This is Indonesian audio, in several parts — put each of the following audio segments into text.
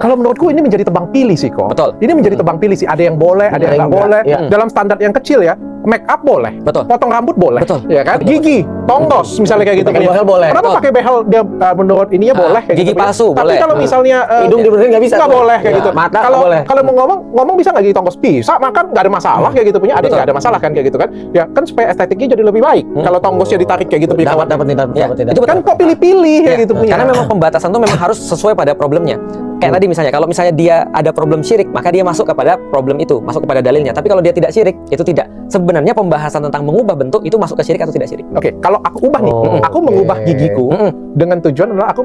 Kalau menurutku ini menjadi tebang pilih sih kok. Betul. Ini menjadi tebang pilih sih. Ada yang boleh, ada yang nggak boleh. Dalam standar yang kecil ya, make up boleh. Betul. Potong rambut boleh. Betul. Ya kan? Gigi, tongdos misalnya kayak gitu. Pakai behel boleh. Kenapa Betul. pakai behel dia menurut ininya boleh kayak gigi gitu. palsu Tapi boleh. kalau misalnya hidung dibersihin nggak bisa. nggak boleh kayak Ya, gitu. mata Kalau nggak boleh. kalau mau ngomong bisa nggak gigi tongdos? Bisa, makan nggak ada masalah kayak gitu punya. Ada Betul. nggak ada masalah kan kayak gitu kan? Ya kan supaya estetiknya jadi lebih baik. Kalau tonggosnya ditarik kayak gitu punya. Dapat Ya, tidak. itu betul. Kan kok pilih-pilih kayak gitu punya. Karena memang pembatasan itu memang harus sesuai pada problemnya. Kayak tadi misalnya, kalau misalnya dia ada problem syirik, maka dia masuk kepada problem itu, masuk kepada dalilnya. Tapi kalau dia tidak syirik, itu tidak. Sebenarnya pembahasan tentang mengubah bentuk itu masuk ke syirik atau tidak syirik. Oke, kalau aku ubah nih, aku mengubah gigiku dengan tujuan adalah aku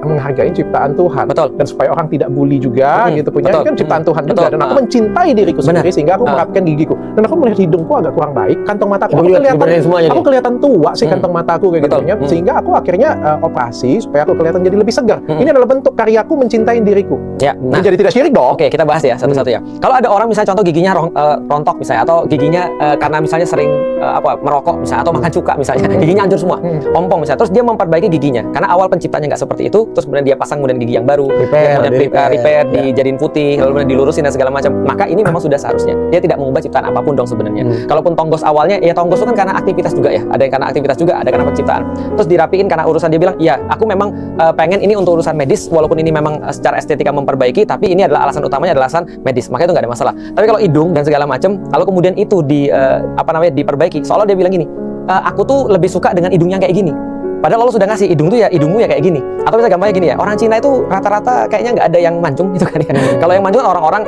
menghargai ciptaan Tuhan. Betul. Dan supaya orang tidak bully juga gitu punya. Betul. Ini kan ciptaan Tuhan juga. Betul. Dan aku mencintai diriku sendiri sehingga aku merapikan gigiku. Dan aku melihat hidungku agak kurang baik, kantong mataku aku kelihatan, kelihatan tua sih kantong mataku kayak gitu ya. Sehingga aku akhirnya operasi supaya aku kelihatan jadi lebih segar. Ini adalah bentuk karyaku mencintai diriku. Ya. Nah, Jadi tidak syirik dong. oke, kita bahas ya satu-satu ya. Kalau ada orang misalnya contoh giginya rontok misalnya, atau giginya karena misalnya sering merokok misalnya, atau makan cuka misalnya, giginya hancur semua, ompong misalnya, terus dia memperbaiki giginya karena awal penciptanya nggak seperti itu, terus kemudian dia pasang kemudian gigi yang baru, repair, dijadiin putih, lalu kemudian dilurusin dan segala macam, maka ini memang sudah seharusnya dia tidak mengubah ciptaan apapun dong sebenarnya. Kalaupun tonggos awalnya, ya tonggos itu kan karena aktivitas juga ya, ada yang karena aktivitas juga, ada karena penciptaan, terus dirapiin karena urusan, dia bilang, iya aku memang pengen ini untuk urusan medis, walaupun ini memang secara estetika memperbaiki, tapi ini adalah alasan utamanya adalah alasan medis, maka itu nggak ada masalah. Tapi kalau hidung dan segala macam, kalau kemudian itu diperbaiki, soalnya dia bilang gini, aku tuh lebih suka dengan hidung yang kayak gini. Padahal Allah sudah ngasih hidung tuh ya, hidungmu ya kayak gini. Atau bisa gampangnya gini ya, orang Cina itu rata-rata kayaknya nggak ada yang mancung gitu kan ya. Kalau yang mancung kan orang-orang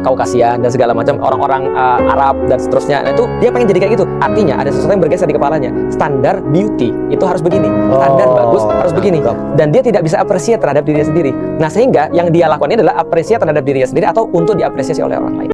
Kaukasian dan segala macam, orang-orang Arab dan seterusnya. Nah, itu dia pengen jadi kayak gitu. Artinya ada sesuatu yang bergeser di kepalanya. Standar beauty itu harus begini, standar bagus harus begini. Dan dia tidak bisa appreciate terhadap dirinya sendiri. Nah, sehingga yang dia lakukan ini adalah appreciate terhadap dirinya sendiri atau untuk diapresiasi oleh orang lain.